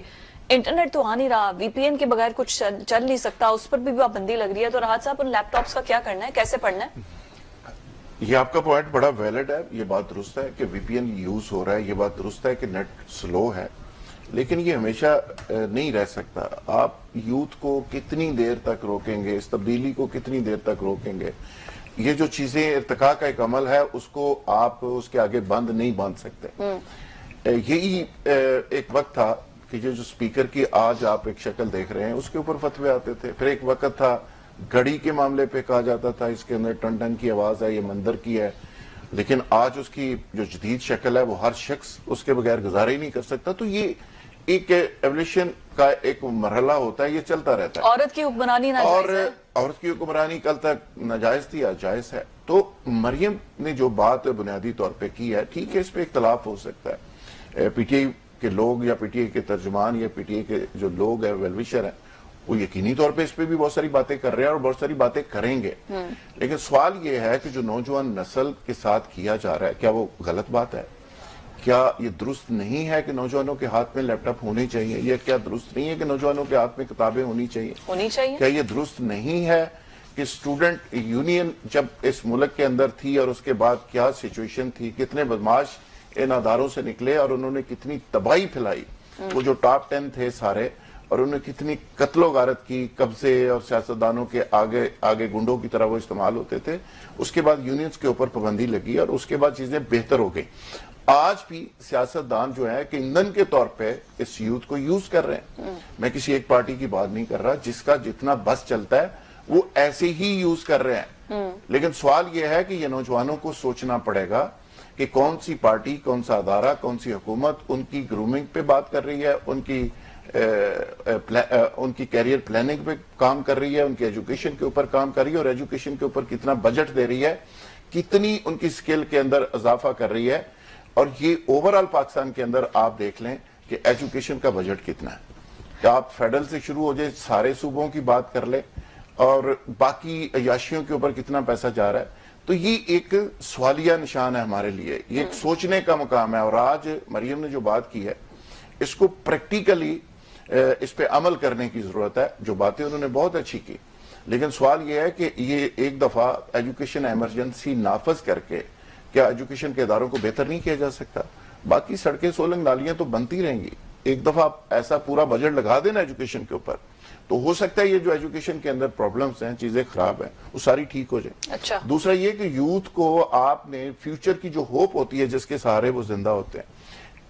انٹرنیٹ تو آ نہیں رہا, وی پی این کے بغیر کچھ چل نہیں سکتا, اس پر بھی پابندی لگ رہی ہے, تو راحت صاحب ان لیپ ٹاپس کا کیا کرنا ہے, کیسے پڑھنا ہے؟ یہ آپ کا پوائنٹ بڑا ویلڈ ہے, یہ بات درست ہے کہ وی پی این یوز ہو رہا ہے, یہ بات درست ہے کہ نیٹ سلو ہے, لیکن یہ ہمیشہ نہیں رہ سکتا. آپ یوتھ کو کتنی دیر تک روکیں گے, اس تبدیلی کو کتنی دیر تک روکیں گے. یہ جو چیزیں ارتقاء کا ایک عمل ہے اس کو آپ اس کے آگے بند نہیں باندھ سکتے. یہی ایک وقت تھا کہ جو سپیکر کی آج آپ ایک شکل دیکھ رہے ہیں اس کے اوپر فتوے آتے تھے. پھر ایک وقت تھا گھڑی کے معاملے پہ کہا جاتا تھا اس کے اندر ٹن ٹن کی آواز ہے, یہ مندر کی ہے, لیکن آج اس کی جو جدید شکل ہے وہ ہر شخص اس کے بغیر گزارا ہی نہیں کر سکتا. تو یہ ایک ایولیوشن کا ایک مرحلہ ہوتا ہے, یہ چلتا رہتا ہے. عورت کی حکمرانی ناجائز ہے, اور عورت کی حکمرانی کل تک ناجائز تھی, آج جائز ہے. تو مریم نے جو بات بنیادی طور پہ کی ہے, ٹھیک ہے اس پہ اختلاف ہو سکتا ہے, پی ٹی آئی کے لوگ یا پی ٹی آئی کے ترجمان یا پی ٹی آئی کے جو لوگ ہیں ویلوشر ہیں وہ یقینی طور پہ اس پہ بھی بہت ساری باتیں کر رہے ہیں اور بہت ساری باتیں کریں گے, لیکن سوال یہ ہے کہ جو نوجوان نسل کے ساتھ کیا جا رہا ہے کیا وہ غلط بات ہے؟ کیا یہ درست نہیں ہے کہ نوجوانوں کے ہاتھ میں لیپ ٹاپ ہونے چاہیے؟ یا کیا درست نہیں ہے کہ نوجوانوں کے ہاتھ میں کتابیں ہونی چاہیے؟ کیا یہ درست نہیں ہے کہ اسٹوڈنٹ یونین جب اس ملک کے اندر تھی اور اس کے بعد کیا سچویشن تھی, کتنے بدماش ان اداروں سے نکلے اور انہوں نے کتنی تباہی پھیلائی, وہ جو ٹاپ 10 تھے سارے, اور انہوں نے کتنی قتل و غارت کی, قبضے اور سیاستدانوں کے آگے گنڈوں کی طرح وہ استعمال ہوتے تھے. اس کے بعد یونینز کے اوپر پابندی لگی اور اس کے بعد چیزیں بہتر ہو گئی. آج بھی سیاستدان جو ہے کہ ایندھن کے طور پہ اس یوتھ کو یوز کر رہے ہیں. میں کسی ایک پارٹی کی بات نہیں کر رہا, جس کا جتنا بس چلتا ہے وہ ایسے ہی یوز کر رہے ہیں. لیکن سوال یہ ہے کہ یہ نوجوانوں کو سوچنا پڑے گا کہ کون سی پارٹی, کون سا ادارہ, کون سی حکومت ان کی گرومنگ پہ بات کر رہی ہے, ان کی کیریئر پلاننگ پہ کام کر رہی ہے, ان کی ایجوکیشن کے اوپر کام کر رہی ہے, اور ایجوکیشن کے اوپر کتنا بجٹ دے رہی ہے, کتنی ان کی سکل کے اندر اضافہ کر رہی ہے. اور یہ اوورال پاکستان کے اندر آپ دیکھ لیں کہ ایجوکیشن کا بجٹ کتنا ہے. کہ آپ فیڈرل سے شروع ہو جائے, سارے صوبوں کی بات کر لیں اور باقی عیاشیوں کے اوپر کتنا پیسہ جا رہا ہے. تو یہ ایک سوالیہ نشان ہے ہمارے لیے, یہ ایک سوچنے کا مقام ہے. اور آج مریم نے جو بات کی ہے اس کو پریکٹیکلی اس پہ عمل کرنے کی ضرورت ہے. جو باتیں انہوں نے بہت اچھی کی, لیکن سوال یہ ہے کہ یہ ایک دفعہ ایجوکیشن ایمرجنسی نافذ کر کے کیا ایجوکیشن کے اداروں کو بہتر نہیں کیا جا سکتا؟ باقی سڑکیں سولنگ نالیاں تو بنتی رہیں گی, ایک دفعہ آپ ایسا پورا بجٹ لگا دینا ایجوکیشن کے اوپر, تو ہو سکتا ہے یہ جو ایجوکیشن کے اندر پرابلمز ہیں, چیزیں خراب ہیں, وہ ساری ٹھیک ہو جائیں. اچھا. دوسرا یہ کہ یوتھ کو آپ نے فیوچر کی جو ہوپ ہوتی ہے جس کے سہارے وہ زندہ ہوتے ہیں,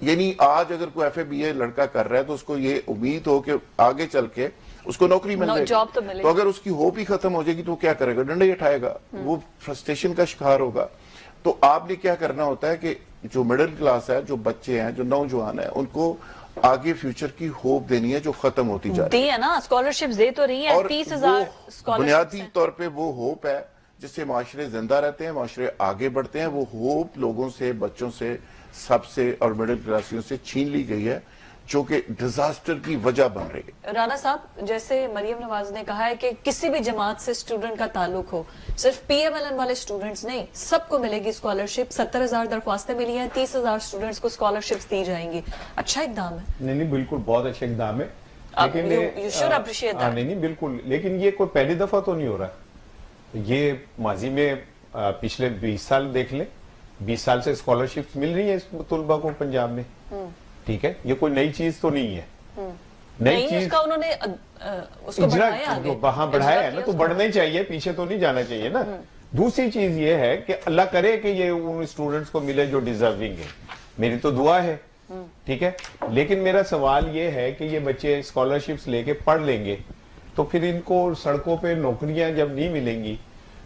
یعنی آج اگر کوئی ایف اے بی اے لڑکا کر رہا ہے تو اس کو یہ امید ہو کہ آگے چل کے اس کو نوکری مل جائے گی, تو اگر اس کی ہوپ ہی ختم ہو جائے گی تو وہ کیا کرے گا؟ ڈنڈے اٹھائے گا, وہ فرسٹریشن کا شکار ہوگا. تو آپ نے کیا کرنا ہوتا ہے کہ جو مڈل کلاس ہے, جو بچے ہیں, جو نوجوان ہیں, ان کو آگے فیوچر کی ہوپ دینی ہے جو ختم ہوتی جا رہی ہے. دی ہے نا, اسکالرشپ دے تو رہی ہے, 30,000 بنیادی طور پہ وہ ہوپ ہے جس سے معاشرے زندہ رہتے ہیں, معاشرے آگے بڑھتے ہیں. وہ ہوپ لوگوں سے, بچوں سے, سب سے اور مڈل کلاسیوں سے چھین لی گئی ہے, جو کہ ڈیزاسٹر کی وجہ بن رہی ہے. رانا صاحب, جیسے مریم نواز نے کہا ہے کہ کسی بھی جماعت سے اسٹوڈنٹ کا تعلق ہو, صرف پی ایم ایل این والے اسٹوڈنٹس نہیں, سب کو ملے گی اسکالرشپ. 70,000 درخواستیں ملی ہیں, 30,000 اسٹوڈنٹس کو اسکالرشپس دی جائیں گی. اچھا اقدام ہے. نہیں بالکل بہت اچھا اقدام ہے, لیکن نہیں بالکل, لیکن یہ کوئی پہلی دفعہ تو نہیں ہو رہا. یہ ماضی میں پچھلے 20 سال دیکھ لیں, 20 سال سے اسکالرشپس مل رہی ہیں اس طلبہ کو پنجاب میں. ٹھیک ہے, یہ کوئی نئی چیز تو نہیں ہے. نئی چیز کا انہوں نے اس کو بڑھایا ہے نا, تو بڑھنا ہی چاہیے, پیچھے تو نہیں جانا چاہیے نا. دوسری چیز یہ ہے کہ اللہ کرے کہ یہ ان اسٹوڈنٹس کو ملے جو ڈیزرونگ ہے, میری تو دعا ہے. ٹھیک ہے, لیکن میرا سوال یہ ہے کہ یہ بچے اسکالرشپس لے کے پڑھ لیں گے تو پھر ان کو سڑکوں پہ نوکریاں جب نہیں ملیں گی.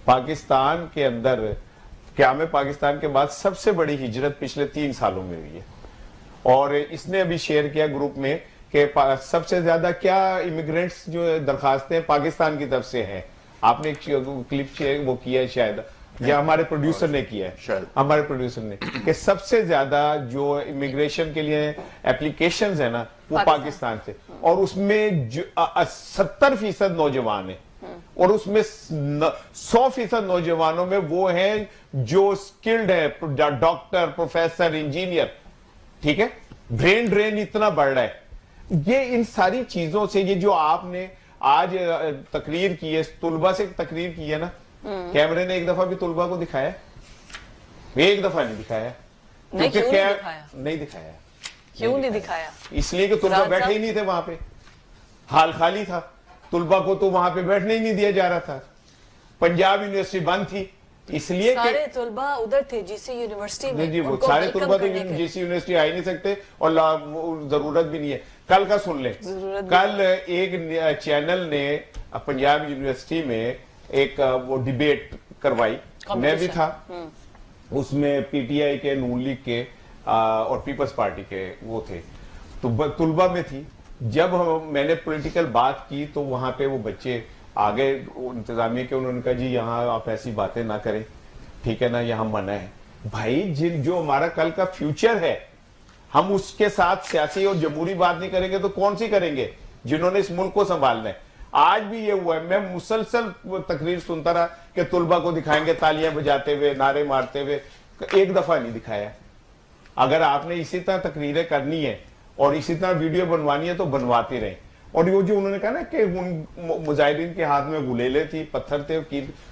پاکستان کے اندر قیام پاکستان کے بعد سب سے بڑی ہجرت پچھلے 3 سالوں میں ہوئی ہے, اور اس نے ابھی شیئر کیا گروپ میں کہ سب سے زیادہ کیا امیگرینٹس جو درخواستیں پاکستان کی طرف سے ہیں. آپ نے کلپ وہ کیا ہے شاید, یا ہمارے پروڈیوسر نے کیا ہے, ہمارے پروڈیوسر نے, کہ سب سے زیادہ جو امیگریشن کے لیے اپلیکیشنز ہیں نا وہ پاکستان سے, اور اس میں 70% نوجوان ہیں, اور اس میں 100% نوجوانوں میں وہ ہیں جو سکلڈ ہے, ڈاکٹر, پروفیسر, انجینئر. ٹھیک ہے, برین ڈرین اتنا بڑھ رہا ہے. یہ ان ساری چیزوں سے, یہ جو آپ نے آج تقریر کی ہے, طلبہ سے تقریر کی ہے نا, کیمرے نے ایک دفعہ بھی طلبہ کو دکھایا؟ ایک دفعہ نہیں دکھایا. نہیں دکھایا. کیوں نہیں دکھایا؟ اس لیے کہ طلبہ بیٹھے ہی نہیں تھے وہاں پہ, حال خالی تھا. طلبہ کو تو وہاں پہ بیٹھنے ہی نہیں دیا جا رہا تھا. پنجاب یونیورسٹی بند تھی, اس لیے سارے طلبہ ادھر تھے جی سی یونیورسٹی میں. جی, وہ سارے طلبہ تو جی سی یونیورسٹی آ ہی نہیں سکتے, اور ضرورت بھی نہیں ہے. کل کا سن لیں, کل ایک چینل نے پنجاب یونیورسٹی میں ایک وہ ڈیبیٹ کروائی, میں بھی تھا اس میں, پی ٹی آئی کے, نون لیگ کے اور پیپلز پارٹی کے وہ تھے, تو طلبہ میں تھی. جب میں نے پولیٹیکل بات کی تو وہاں پہ وہ بچے آگے انتظامیہ کے, انہوں نے کہا جی یہاں آپ ایسی باتیں نہ کریں, ٹھیک ہے نا, یہاں منع ہے. بھائی جو ہمارا کل کا فیوچر ہے, ہم اس کے ساتھ سیاسی اور جمہوری بات نہیں کریں گے تو کون سی کریں گے جنہوں نے اس ملک کو سنبھالنا ہے. آج بھی یہ ہوا ہے, میں مسلسل تقریر سنتا رہا کہ طلبہ کو دکھائیں گے تالیاں بجاتے ہوئے, نعرے مارتے ہوئے, ایک دفعہ نہیں دکھایا. اگر آپ نے اسی طرح تقریریں کرنی ہے اور اسی طرح ویڈیو بنوانی ہے تو بنواتے رہیں. اور وہ جو انہوں نے کہا نا کہ ان مظاہرین کے ہاتھ میں گلیلے تھی, پتھر تھے,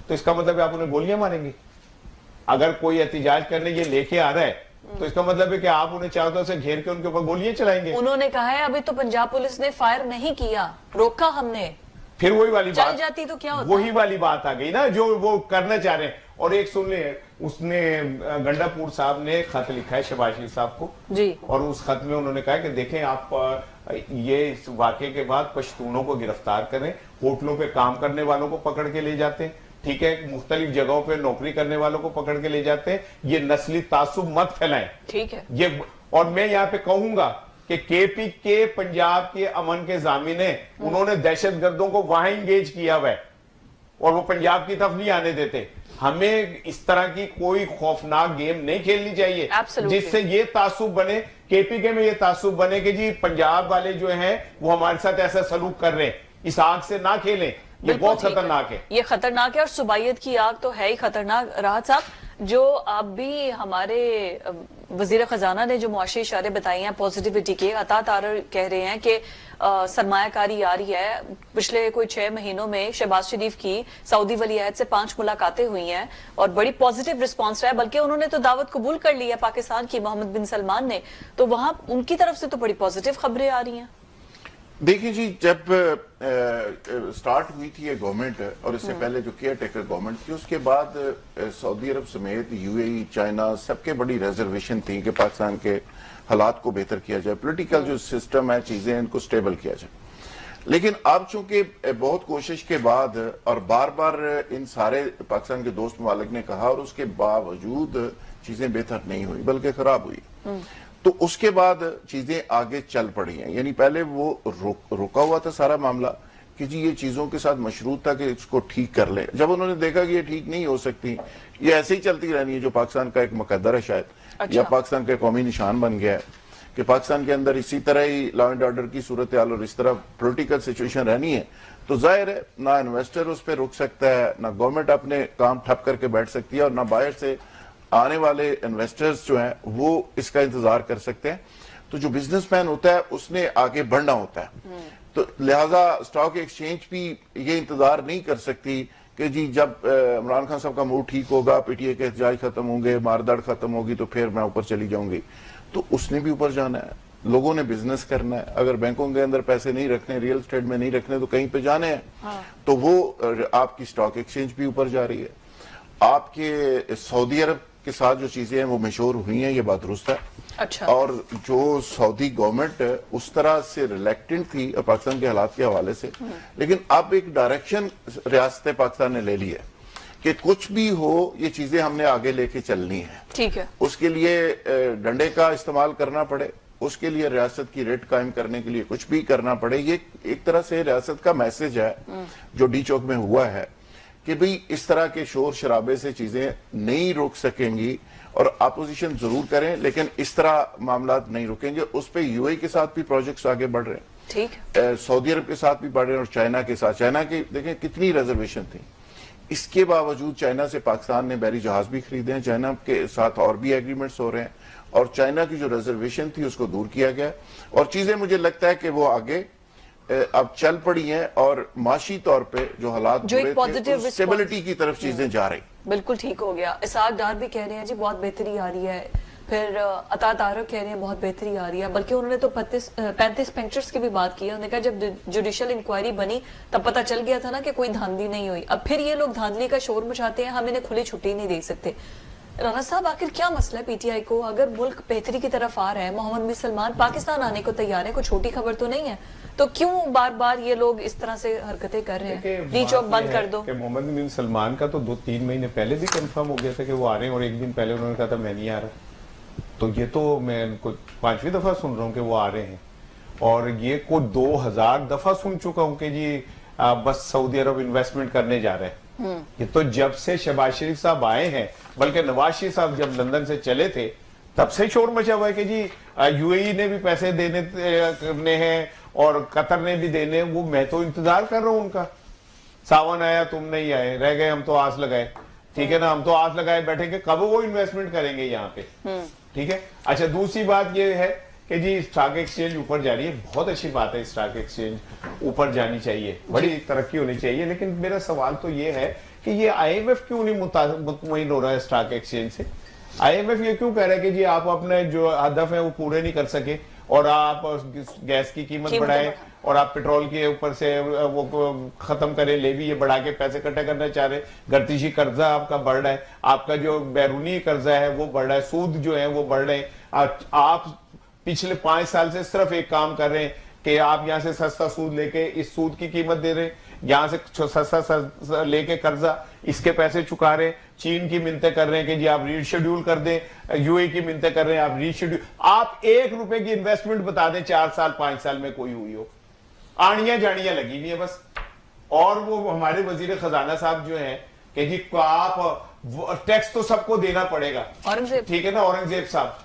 تو اس کا مطلب ہے آپ انہیں گولیاں ماریں گے. اگر کوئی احتجاج کرنے یہ لے کے آ رہا ہے تو اس کا مطلب ہے کہ آپ انہیں چاہتوں سے گھیر کے ان کے اوپر گولیاں چلائیں گے. انہوں نے کہا ہے ابھی تو پنجاب پولیس نے فائر نہیں کیا, روکا ہم نے. پھر وہی والی بات, چل جاتی تو کیا ہوتا, وہی والی بات آ گئی نا جو وہ کرنا چاہ رہے ہیں. اور ایک سن لیں, اس نے گنڈا پور صاحب نے خط لکھا ہے شہباز شریف صاحب کو جی, اور اس خط میں انہوں نے کہا کہ دیکھیں آپ یہ اس واقعے کے بعد پشتونوں کو گرفتار کریں, ہوٹلوں پہ کام کرنے والوں کو پکڑ کے لے جاتے ہیں, ٹھیک ہے, مختلف جگہوں پہ نوکری کرنے والوں کو پکڑ کے لے جاتے ہیں. یہ نسلی تعصب مت پھیلائیں, ٹھیک ہے. یہ, اور میں یہاں پہ کہوں گا کہ کے پی کے پنجاب کے امن کے ضامن ہیں, انہوں نے دہشت گردوں کو وہاں انگیج کیا ہوا ہے اور وہ پنجاب کی طرف نہیں آنے دیتے. ہمیں اس طرح کی کوئی خوفناک گیم نہیں کھیلنی چاہیے جس سے یہ تعصب بنے, کے پی کے میں یہ تعصب بنے کہ جی پنجاب والے جو ہیں وہ ہمارے ساتھ ایسا سلوک کر رہے ہیں. اس آگ سے نہ کھیلیں. یہ بہت خطرناک ہے. یہ خطرناک ہے اور صوبائیت کی آگ تو ہے ہی خطرناک. راحت صاحب جو اب بھی ہمارے وزیر خزانہ نے جو معاشی اشارے بتائی ہیں پوزیٹیوٹی کے, عطا تارڑ کہہ رہے ہیں کہ سرمایہ کاری آ رہی ہے. پچھلے کوئی 6 مہینوں میں شہباز شریف کی سعودی ولی عہد سے 5 ملاقاتیں ہوئی ہیں اور بڑی پوزیٹیو رسپانس رہا ہے, بلکہ انہوں نے تو دعوت قبول کر لی ہے پاکستان کی محمد بن سلمان نے, تو وہاں ان کی طرف سے تو بڑی پوزیٹیو خبریں آ رہی ہیں. دیکھیں جی, جب سٹارٹ ہوئی تھی یہ گورنمنٹ اور اس سے پہلے جو کیئر ٹیکر گورنمنٹ تھی, اس کے بعد سعودی عرب سمیت یو اے ای, چائنا, سب کے بڑی ریزرویشن تھی کہ پاکستان کے حالات کو بہتر کیا جائے, پولیٹیکل جو سسٹم ہے چیزیں ان کو سٹیبل کیا جائے. لیکن اب چونکہ بہت کوشش کے بعد اور بار بار ان سارے پاکستان کے دوست ممالک نے کہا اور اس کے باوجود چیزیں بہتر نہیں ہوئی بلکہ خراب ہوئی, تو اس کے بعد چیزیں آگے چل پڑی ہیں. یعنی پہلے وہ رکا ہوا تھا سارا معاملہ کہ جی یہ چیزوں کے ساتھ مشروط تھا کہ اس کو ٹھیک کر لیں. جب انہوں نے دیکھا کہ یہ ٹھیک نہیں ہو سکتی, یہ ایسے ہی چلتی رہنی ہے جو پاکستان کا ایک مقدر ہے شاید, یا پاکستان کا قومی نشان بن گیا ہے کہ پاکستان کے اندر اسی طرح ہی لا اینڈ آرڈر کی صورتحال اور اس طرح پولیٹیکل سچویشن رہنی ہے, تو ظاہر ہے نہ انویسٹر اس پہ رک سکتا ہے, نہ گورنمنٹ اپنے کام ٹھپ کر کے بیٹھ سکتی ہے, اور نہ باہر سے آنے والے انویسٹرز جو ہیں وہ اس کا انتظار کر سکتے ہیں. تو جو بزنس مین ہوتا ہے اس نے آگے بڑھنا ہوتا ہے, تو لہٰذا اسٹاک ایکسچینج بھی یہ انتظار نہیں کر سکتی کہ جی جب عمران خان صاحب کا موڈ ٹھیک ہوگا, پی ٹی اے کے احتجاج ختم ہوں گے, مارداڑ ختم ہوگی, تو پھر میں اوپر چلی جاؤں گی. تو اس نے بھی اوپر جانا ہے, لوگوں نے بزنس کرنا ہے. اگر بینکوں کے اندر پیسے نہیں رکھنے, ریئل اسٹیٹ میں نہیں رکھنے, تو کہیں پہ جانے ہیں. تو وہ آپ کی اسٹاک ایکسچینج بھی اوپر جا رہی ہے. آپ کے سعودی عرب کے ساتھ جو چیزیں ہیں وہ مشہور ہوئی ہیں, یہ بات درست ہے. اچھا. اور جو سعودی گورنمنٹ اس طرح سے ریلیکٹنٹ تھی پاکستان کے حالات کے حوالے سے, لیکن اب ایک ڈائریکشن ریاست پاکستان نے لے لی ہے کہ کچھ بھی ہو یہ چیزیں ہم نے آگے لے کے چلنی ہیں. ٹھیک ہے. اس کے لیے ڈنڈے کا استعمال کرنا پڑے, اس کے لیے ریاست کی ریٹ قائم کرنے کے لیے کچھ بھی کرنا پڑے. یہ ایک طرح سے ریاست کا میسج ہے جو ڈی چوک میں ہوا ہے کہ بھئی اس طرح کے شور شرابے سے چیزیں نہیں روک سکیں گی, اور اپوزیشن ضرور کریں لیکن اس طرح معاملات نہیں رکیں گے. اس پہ یو اے کے ساتھ بھی پروجیکٹس آگے بڑھ رہے ہیں, ٹھیک, سعودی عرب کے ساتھ بھی بڑھ رہے ہیں, اور چائنا کے ساتھ. چائنا کی دیکھیں کتنی ریزرویشن تھی, اس کے باوجود چائنا سے پاکستان نے بحری جہاز بھی خریدے ہیں, چائنا کے ساتھ اور بھی ایگریمنٹس ہو رہے ہیں, اور چائنا کی جو ریزرویشن تھی اس کو دور کیا گیا, اور چیزیں مجھے لگتا ہے کہ وہ آگے اب چل پڑی ہیں, اور معاشی طور پہ جو حالات برے تھے اسٹیبلٹی کی طرف چیزیں جا رہی. بالکل ٹھیک ہو گیا. اسحاق ڈار بھی کہہ رہے ہیں جی بہت بہتری آ رہی ہے, پھر عطا تارڑ کہہ رہے ہیں بہت بہتری آ رہی ہے, بلکہ انہوں نے تو 35 پینچرز کی بھی بات کی ہے. انہوں نے کہا جب جوڈیشل انکوائری بنی تب پتہ چل گیا تھا نا کہ کوئی دھاندلی نہیں ہوئی. اب پھر یہ لوگ دھاندلی کا شور مچاتے ہیں, ہم انہیں کھلی چھٹی نہیں دے سکتے. رانا صاحب آخر کیا مسئلہ ہے پی ٹی آئی کو؟ اگر ملک بہتری کی طرف آ رہا ہے, محمد بن سلمان پاکستان آنے کو تیار ہے, کوئی چھوٹی خبر تو نہیں ہے, تو کیوں بار بار یہ لوگ اس طرح سے حرکتیں کر رہے ہیں؟ ڈی چوک بند کر دو. کہ محمد بن سلمان کا تو 2-3 مہینے پہلے بھی کنفرم ہو گیا تھا کہ وہ آ رہے ہیں, اور ایک دن پہلے انہوں نے کہا تھا میں نہیں آ رہا. تو یہ تو میں ان کو 5ویں دفعہ سن رہا ہوں کہ وہ آ رہے ہیں, اور یہ کو 2000 دفعہ سن چکا ہوں کہ جی بس سعودی عرب انویسٹمنٹ کرنے جا رہے ہیں. یہ تو جب سے شہباز شریف صاحب آئے ہیں, بلکہ نواز شریف صاحب جب لندن سے چلے تھے تب سے شور مچا ہوا ہے کہ جی یو اے ای نے بھی پیسے دینے ہیں اور قطر نے بھی دینے. وہ میں تو انتظار کر رہا ہوں ان کا. ساون آیا تم نہیں آئے, رہ گئے ہم تو آس لگائے. ٹھیک ہے نا, ہم تو آس لگائے بیٹھے کہ کب وہ انویسٹمنٹ کریں گے یہاں پہ. ٹھیک ہے. اچھا, دوسری بات یہ ہے کہ جی اسٹاک ایکسچینج اوپر جا رہی ہے, بہت اچھی بات ہے, اسٹاک ایکسچینج اوپر جانی چاہیے, بڑی ترقی ہونی چاہیے. لیکن میرا سوال تو یہ ہے کہ یہ آئی ایم ایف کیوں نہیں مطمئن ہو رہا ہے اسٹاک ایکسچینج سے؟ آئی ایم ایف یہ کیوں کہہ رہا ہے کہ جی آپ اپنے جو ہدف ہیں وہ پورے نہیں کر سکے, اور آپ گیس کی قیمت بڑھائیں, اور آپ پیٹرول کے اوپر سے وہ ختم کریں, لے بھی یہ بڑھا کے پیسے اکٹھے کرنا چاہ رہے ہیں. گردشی قرضہ آپ کا بڑھ رہا ہے, آپ کا جو بیرونی قرضہ ہے وہ بڑھ رہا ہے, سود جو ہے وہ بڑھ رہے ہیں. آپ پچھلے 5 سال سے صرف ایک کام کر رہے ہیں کہ آپ یہاں سے سستا سود لے کے اس سود کی قیمت دے رہے ہیں, یہاں سے سستا لے کے قرضہ اس کے پیسے چکا رہے ہیں. چین کی منتیں کر رہے ہیں کہ جی آپ ری شیڈیول کر دیں, یو اے کی منتیں کر رہے ہیں آپ ری شیڈیول. آپ 1 روپے کی انویسٹمنٹ بتا دیں 4 سال 5 سال میں کوئی ہوئی ہو, آڑیاں جاڑیاں لگی ہوئی ہیں بس. اور وہ ہمارے وزیر خزانہ صاحب جو ہیں کہ جی آپ ٹیکس تو سب کو دینا پڑے گا, ٹھیک ہے نا, اورنگزیب صاحب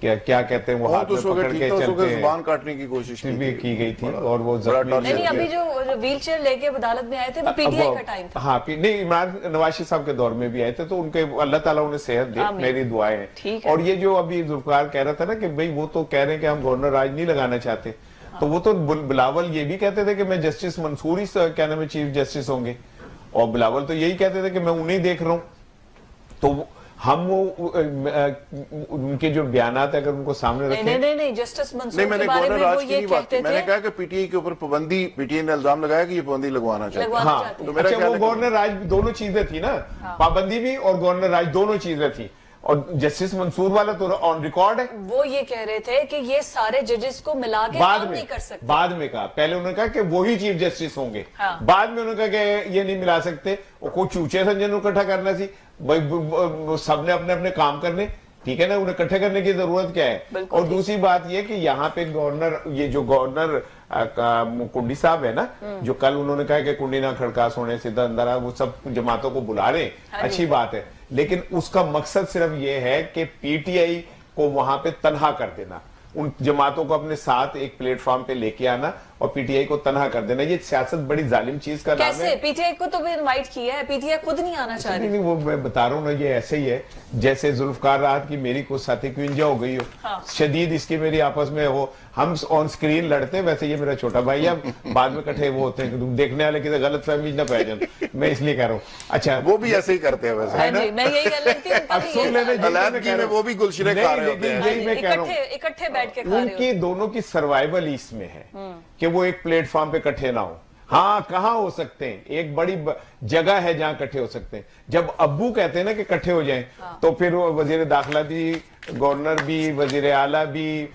کیا کہتے ہیں وہ ہاتھ میں پکڑ کے چلتے ہیں، زبان کاٹنے کی کوشش بھی کی گئی تھی اور وہ نہیں ابھی جو ویل چیئر لے کے عدالت میں آئے تھے وہ پی ٹی آئی کا ٹائم تھا. ہاں نہیں، عمران نواز صاحب کے دور میں بھی آئے تھے، تو ان کے اللہ تعالیٰ انہیں صحت دے، میری دعائیں ہیں. اور یہ جو ابھی ذوالفقار کہہ رہا تھا نا کہ بھئی وہ تو کہہ رہے ہیں کہ ہم گورنر راج نہیں لگانا چاہتے، تو وہ تو بلاول یہ بھی کہتے تھے کہ میں جسٹس منصور ہی کیا نام ہے چیف جسٹس ہوں گے، اور بلاول تو یہی کہتے تھے کہ میں انہیں دیکھ رہا ہوں. تو ہم وہ ان کے جو بیانات اگر ان کو سامنے رکھیں، نہیں جسٹس منصور میں نے کے بارے گورنر میں راج وہ کی یہ نہیں بات کی، کہتے میں نے تھے کہا کہ پی ٹی آئی کے اوپر پابندی، پی ٹی آئی نے الزام لگایا کہ یہ پابندی لگوانا چاہتے ہیں. لگوانا چاہتے ہیں. تو میرا اچھا خیال وہ ہے گورنر راج دونوں چیزیں تھی نا، پابندی بھی اور گورنر راج دونوں چیزیں تھی. اور جسٹس منصور والا تو آن ریکارڈ ہے، وہ یہ کہہ رہے تھے کہ یہ سارے ججز کو ملا کے بعد کام میں نہیں کر سکتے. بعد میں کہا، پہلے انہوں نے کہا کہ وہی چیف جسٹس ہوں گے، بعد میں انہوں نے کہا کہ یہ نہیں ملا سکتے، وہ کوئی چوچے سنجن کو اکٹھا کرنا سی، سب نے اپنے اپنے کام کرنے، ٹھیک ہے نا، انہیں اکٹھے کرنے کی ضرورت کیا ہے. اور دوسری بات یہ کہ یہاں پہ گورنر، یہ جو گورنر کنڈی صاحب ہے نا، جو کل انہوں نے کہا کہ کنڈی نہ کھڑکا سونے سیدھا اندر آ، وہ سب جماعتوں کو بلا رہے ہیں، اچھی بات ہے، لیکن اس کا مقصد صرف یہ ہے کہ پی ٹی آئی کو وہاں پہ تنہا کر دینا، ان جماعتوں کو اپنے ساتھ ایک پلیٹ فارم پہ لے کے آنا اور پی ٹی آئی کو تنہا کر دینا. یہ سیاست بڑی ظالم چیز کا نام ہے. کیسے؟ پی ٹی آئی کو تو بھی انوائٹ کیا ہے، پی ٹی آئی خود نہیں آنا چاہ رہی. نہیں وہ میں بتا رہا ہوں نا، یہ ایسے ہی ہے جیسے ذوالفقار راحت کی میری کو ساتھی کوئنجا ہو گئی ہو، شدید اس کی میری آپس میں ہو، ہم آن سکرین لڑتے ہیں، ویسے یہ میرا چھوٹا بھائی ہے، بعد میں کٹھے وہ ہوتے ہیں کہ دیکھنے والے کسی غلط فہمی نہ پہ جائیں، میں اس لیے کہہ رہا ہوں. اچھا وہ بھی ایسے ہی کرتے ہیں ویسے، میں یہی کہہ رہی تھی، اب سن لینے علیحدگی میں وہ بھی گلشرے کھا رہے ہوتے ہیں. یہی میں کہہ رہا ہوں اکٹھے بیٹھ کے کھا ان رہے کی دونوں کی سروائیول اس میں ہے کہ وہ ایک پلیٹ فارم پہ کٹھے نہ ہو. ہاں کہاں ہو سکتے ہیں، ایک بڑی جگہ ہے جہاں کٹھے ہو سکتے ہیں. جب ابو کہتے ہیں نا کہ کٹھے ہو جائیں، تو پھر وزیر داخلہ بھی، گورنر بھی، وزیر اعلیٰ بھی،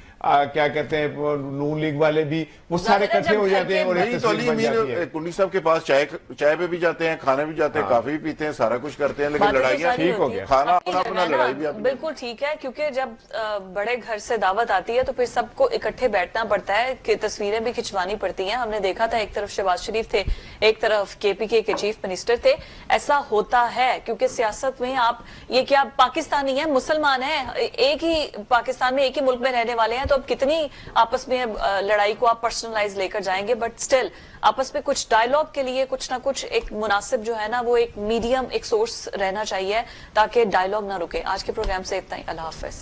کیا کہتے ہیں نون لیگ والے بھی، وہ سارے کٹھے ہو جاتے ہیں اور ایک تو تصویر علی بن جاتی امین ہے. کنڈی صاحب کے پاس چائے پہ بھی جاتے ہیں، کھانے بھی جاتے ہیں، کافی بھی پیتے ہیں، سارا کچھ کرتے ہیں، لیکن لڑائیاں ٹھیک ہو گیا. کھانا اپنا لڑائی بھی بالکل ٹھیک ہے، کیونکہ جب بڑے گھر سے دعوت آتی ہے تو پھر سب کو اکٹھے بیٹھنا پڑتا ہے، کہ تصویریں بھی کھنچوانی پڑتی ہیں. ہم نے دیکھا تھا ایک طرف شہباز شریف تھے، ایک طرف کے پی کے چیف منسٹر تھے. ایسا ہوتا ہے کیونکہ سیاست میں آپ یہ کیا پاکستانی ہیں، مسلمان ہیں، ایک ہی پاکستان میں ایک ہی ملک میں رہنے والے ہیں، تو اب کتنی آپس میں لڑائی کو آپ پرسنلائز لے کر جائیں گے. بٹ سٹل آپس میں کچھ ڈائیلاگ کے لیے کچھ نہ کچھ ایک مناسب جو ہے نا، وہ ایک میڈیم، ایک سورس رہنا چاہیے تاکہ ڈائیلاگ نہ رکے. آج کے پروگرام سے اتنا ہی، اللہ حافظ.